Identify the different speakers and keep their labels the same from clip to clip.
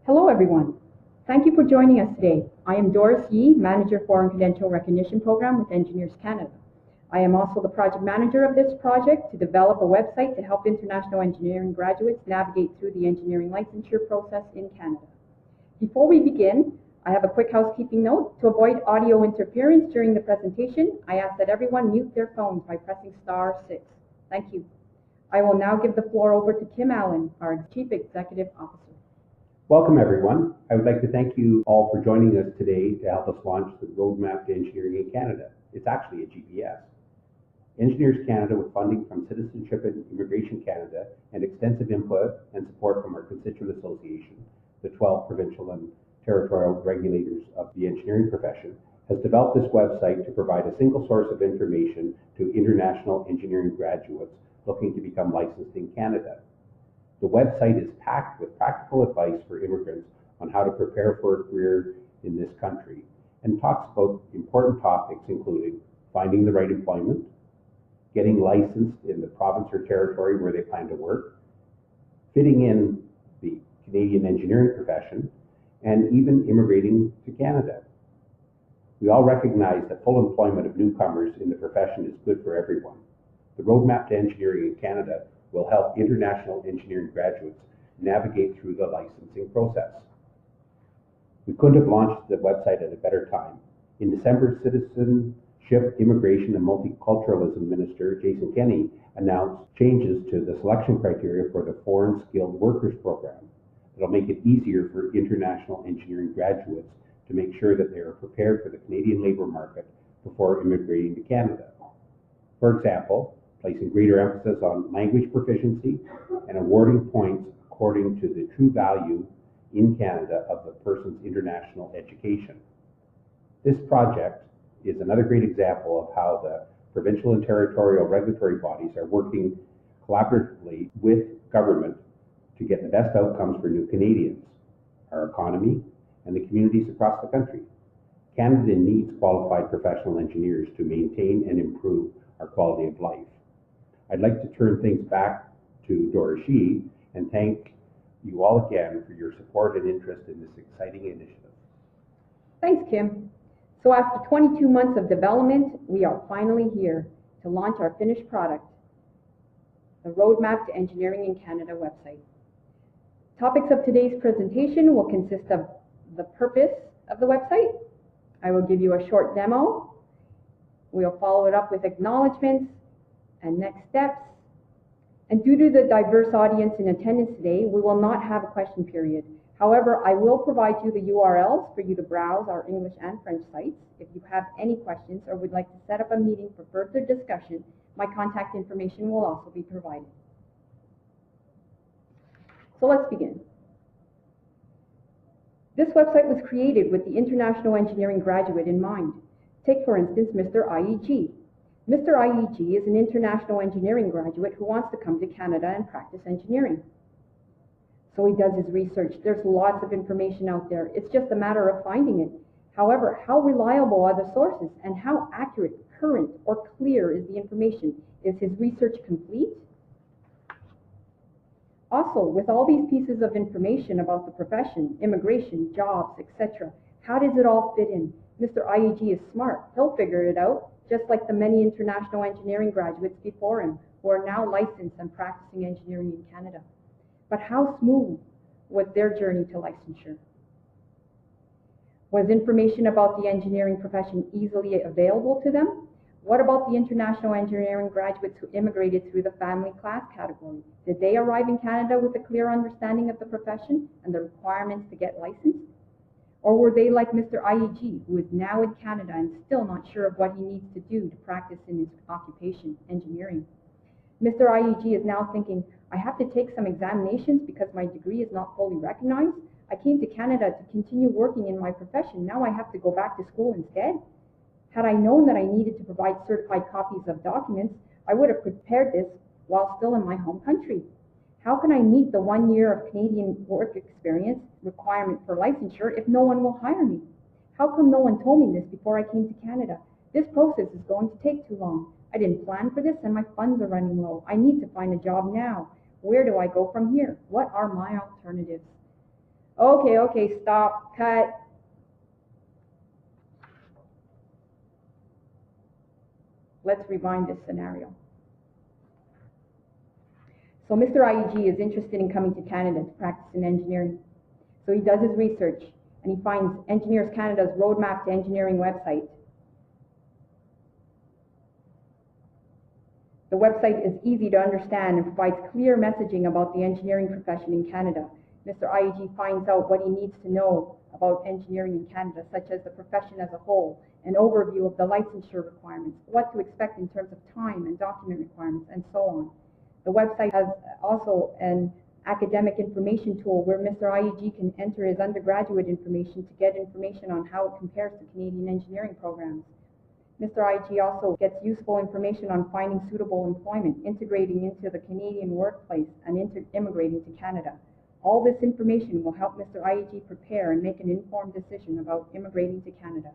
Speaker 1: Hello everyone. Thank you for joining us today. I am Doris Yee, Manager for Credential Recognition Program with Engineers Canada. I am also the project manager of this project to develop a website to help international engineering graduates navigate through the engineering licensure process in Canada. Before we begin, I have a quick housekeeping note. To avoid audio interference during the presentation, I ask that everyone mute their phones by pressing *6. Thank you. I will now give the floor over to Kim Allen, our Chief Executive Officer.
Speaker 2: Welcome everyone. I would like to thank you all for joining us today to help us launch the Roadmap to Engineering in Canada. It's actually a GPS. Engineers Canada, with funding from Citizenship and Immigration Canada and extensive input and support from our constituent association, the 12 provincial and territorial regulators of the engineering profession, has developed this website to provide a single source of information to international engineering graduates looking to become licensed in Canada. The website is packed with practical advice for immigrants on how to prepare for a career in this country and talks about important topics including finding the right employment, getting licensed in the province or territory where they plan to work, fitting in the Canadian engineering profession, and even immigrating to Canada. We all recognize that full employment of newcomers in the profession is good for everyone. The Roadmap to Engineering in Canada will help international engineering graduates navigate through the licensing process. We couldn't have launched the website at a better time. In December, Citizenship, Immigration and Multiculturalism Minister Jason Kenney announced changes to the selection criteria for the Foreign Skilled Workers Program. It'll make it easier for international engineering graduates to make sure that they are prepared for the Canadian labour market before immigrating to Canada. For example, placing greater emphasis on language proficiency and awarding points according to the true value in Canada of the person's international education. This project is another great example of how the provincial and territorial regulatory bodies are working collaboratively with government to get the best outcomes for new Canadians, our economy, and the communities across the country. Canada needs qualified professional engineers to maintain and improve our quality of life. I'd like to turn things back to Doris Yee and thank you all again for your support and interest in this exciting initiative.
Speaker 1: Thanks, Kim. So after 22 months of development, we are finally here to launch our finished product, the Roadmap to Engineering in Canada website. Topics of today's presentation will consist of the purpose of the website. I will give you a short demo. We'll follow it up with acknowledgments and next steps. And due to the diverse audience in attendance today, we will not have a question period. However, I will provide you the URLs for you to browse our English and French sites. If you have any questions or would like to set up a meeting for further discussion, my contact information will also be provided. So let's begin. This website was created with the international engineering graduate in mind. Take, for instance, Mr. IEG. Mr. IEG is an international engineering graduate who wants to come to Canada and practice engineering. So he does his research. There's lots of information out there. It's just a matter of finding it. However, how reliable are the sources and how accurate, current, or clear is the information? Is his research complete? Also, with all these pieces of information about the profession, immigration, jobs, etc., how does it all fit in? Mr. IEG is smart. He'll figure it out, just like the many international engineering graduates before him who are now licensed and practicing engineering in Canada. But how smooth was their journey to licensure? Was information about the engineering profession easily available to them? What about the international engineering graduates who immigrated through the family class category? Did they arrive in Canada with a clear understanding of the profession and the requirements to get licensed? Or were they like Mr. IEG, who is now in Canada and still not sure of what he needs to do to practice in his occupation, engineering? Mr. IEG is now thinking, I have to take some examinations because my degree is not fully recognized. I came to Canada to continue working in my profession. Now I have to go back to school instead. Had I known that I needed to provide certified copies of documents, I would have prepared this while still in my home country. How can I meet the 1 year of Canadian work experience requirement for licensure if no one will hire me? How come no one told me this before I came to Canada? This process is going to take too long. I didn't plan for this and my funds are running low. I need to find a job now. Where do I go from here? What are my alternatives? Okay, stop, cut. Let's rewind this scenario. So Mr. IEG is interested in coming to Canada to practice in engineering. So he does his research and he finds Engineers Canada's Roadmap to Engineering website. The website is easy to understand and provides clear messaging about the engineering profession in Canada. Mr. IEG finds out what he needs to know about engineering in Canada, such as the profession as a whole, an overview of the licensure requirements, what to expect in terms of time and document requirements, and so on. The website has also an academic information tool where Mr. IEG can enter his undergraduate information to get information on how it compares to Canadian engineering programs. Mr. IEG also gets useful information on finding suitable employment, integrating into the Canadian workplace, and immigrating to Canada. All this information will help Mr. IEG prepare and make an informed decision about immigrating to Canada.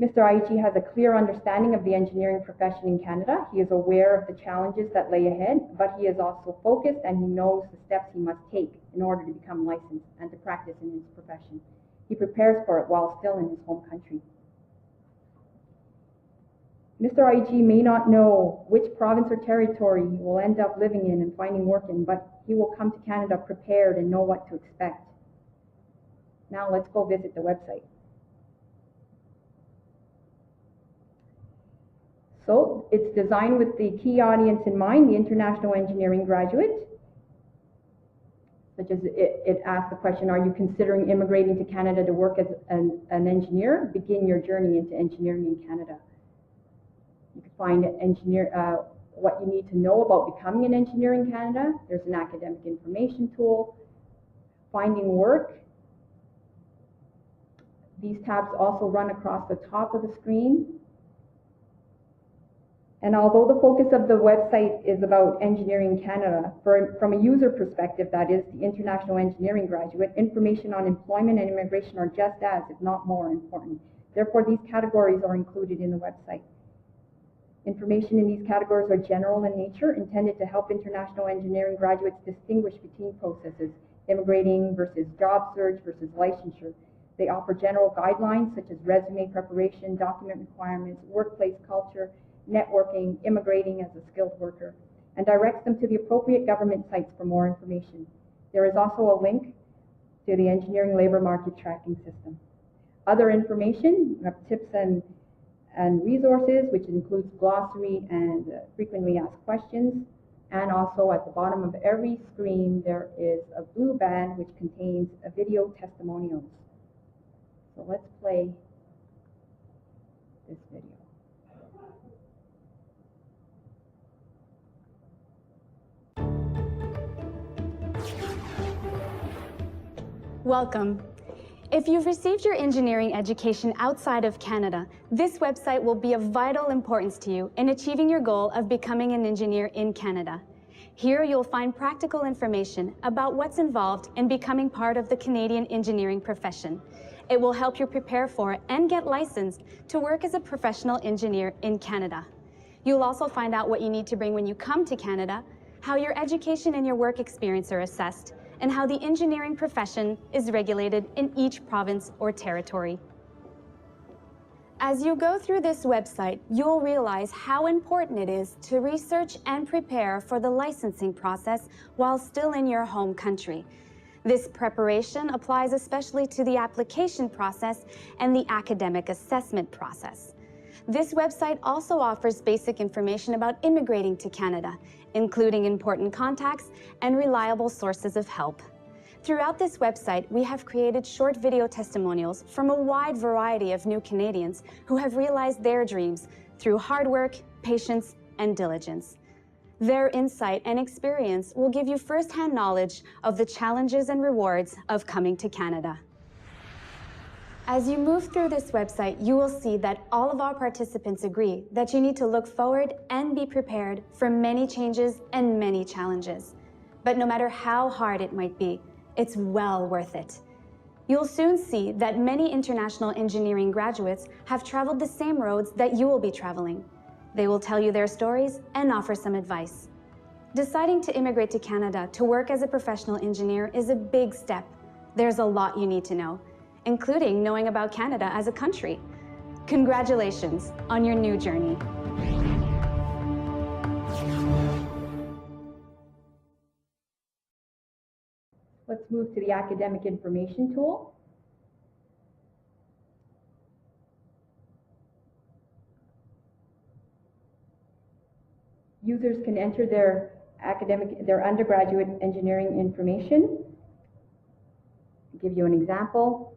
Speaker 1: Mr. IEG has a clear understanding of the engineering profession in Canada. He is aware of the challenges that lay ahead, but he is also focused and he knows the steps he must take in order to become licensed and to practice in his profession. He prepares for it while still in his home country. Mr. IEG may not know which province or territory he will end up living in and finding work in, but he will come to Canada prepared and know what to expect. Now let's go visit the website. So it's designed with the key audience in mind, the international engineering graduate. Such as it asks the question, are you considering immigrating to Canada to work as an engineer? Begin your journey into engineering in Canada. You can find what you need to know about becoming an engineer in Canada. There's an academic information tool. Finding work. These tabs also run across the top of the screen. And although the focus of the website is about engineering in Canada, from a user perspective, that is, the international engineering graduate, information on employment and immigration are just as, if not more, important. Therefore, these categories are included in the website. Information in these categories are general in nature, intended to help international engineering graduates distinguish between processes, immigrating versus job search versus licensure. They offer general guidelines such as resume preparation, document requirements, workplace culture, networking, immigrating as a skilled worker, and directs them to the appropriate government sites for more information. There is also a link to the engineering labor market tracking system. Other information, we have tips and resources, which includes glossary and frequently asked questions. And also at the bottom of every screen, there is a blue band which contains a video testimonials. So let's play this video.
Speaker 3: Welcome. If you've received your engineering education outside of Canada, this website will be of vital importance to you in achieving your goal of becoming an engineer in Canada. Here you'll find practical information about what's involved in becoming part of the Canadian engineering profession. It will help you prepare for and get licensed to work as a professional engineer in Canada. You'll also find out what you need to bring when you come to Canada, how your education and your work experience are assessed, and how the engineering profession is regulated in each province or territory. As you go through this website, you'll realize how important it is to research and prepare for the licensing process while still in your home country. This preparation applies especially to the application process and the academic assessment process. This website also offers basic information about immigrating to Canada, including important contacts and reliable sources of help. Throughout this website, we have created short video testimonials from a wide variety of new Canadians who have realized their dreams through hard work, patience, and diligence. Their insight and experience will give you first-hand knowledge of the challenges and rewards of coming to Canada. As you move through this website, you will see that all of our participants agree that you need to look forward and be prepared for many changes and many challenges. But no matter how hard it might be, it's well worth it. You'll soon see that many international engineering graduates have traveled the same roads that you will be traveling. They will tell you their stories and offer some advice. Deciding to immigrate to Canada to work as a professional engineer is a big step. There's a lot you need to know, including knowing about Canada as a country. Congratulations on your new journey.
Speaker 1: Let's move to the academic information tool. Users can enter their undergraduate engineering information. I'll give you an example.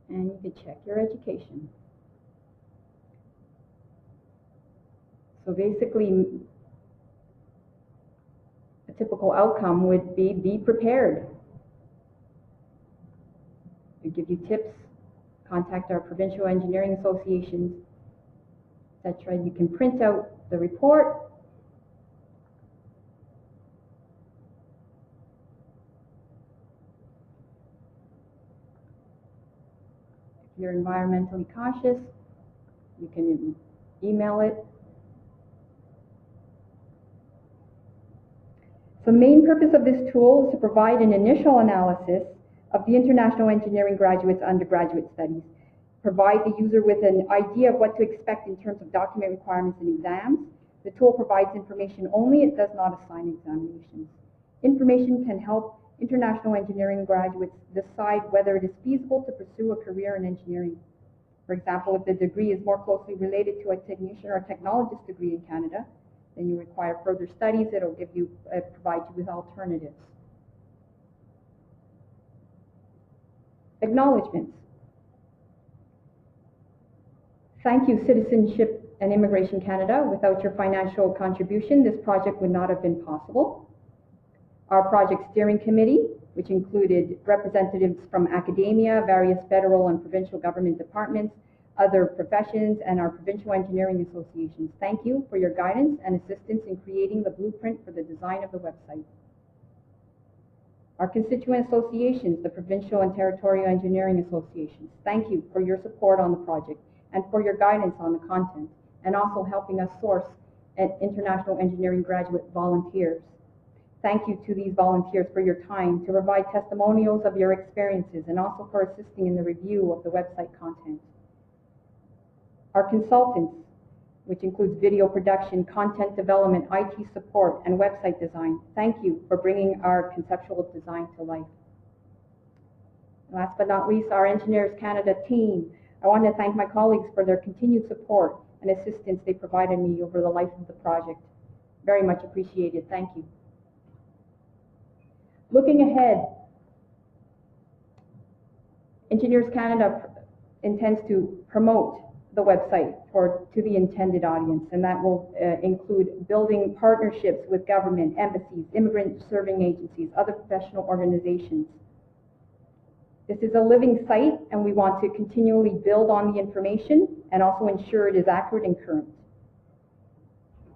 Speaker 1: And you can check your education. So basically, a typical outcome would be prepared. We give you tips, contact our provincial engineering associations, etc. You can print out the report. If you're environmentally cautious, you can email it. So the main purpose of this tool is to provide an initial analysis of the international engineering graduates' undergraduate studies, provide the user with an idea of what to expect in terms of document requirements and exams. The tool provides information only, it does not assign examinations. Information can help international engineering graduates decide whether it is feasible to pursue a career in engineering. For example, if the degree is more closely related to a technician or technologist degree in Canada, then you require further studies. It'll give you, provide you with alternatives. Acknowledgments. Thank you, Citizenship and Immigration Canada. Without your financial contribution, this project would not have been possible. Our project steering committee, which included representatives from academia, various federal and provincial government departments, other professions, and our provincial engineering associations. Thank you for your guidance and assistance in creating the blueprint for the design of the website. Our constituent associations, the provincial and territorial engineering associations, thank you for your support on the project and for your guidance on the content, and also helping us source international engineering graduate volunteers. Thank you to these volunteers for your time to provide testimonials of your experiences and also for assisting in the review of the website content. Our consultants, which includes video production, content development, IT support, and website design, thank you for bringing our conceptual design to life. Last but not least, our Engineers Canada team. I want to thank my colleagues for their continued support and assistance they provided me over the life of the project. Very much appreciated. Thank you. Looking ahead, Engineers Canada intends to promote the website to the intended audience, and that will include building partnerships with government, embassies, immigrant serving agencies, other professional organizations. This is a living site, and we want to continually build on the information and also ensure it is accurate and current.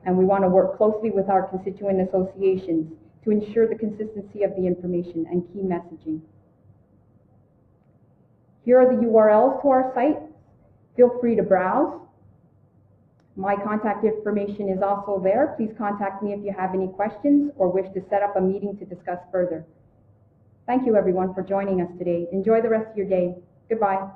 Speaker 1: And we want to work closely with our constituent associations to ensure the consistency of the information and key messaging. Here are the URLs to our site. Feel free to browse. My contact information is also there. Please contact me if you have any questions or wish to set up a meeting to discuss further. Thank you everyone for joining us today. Enjoy the rest of your day. Goodbye.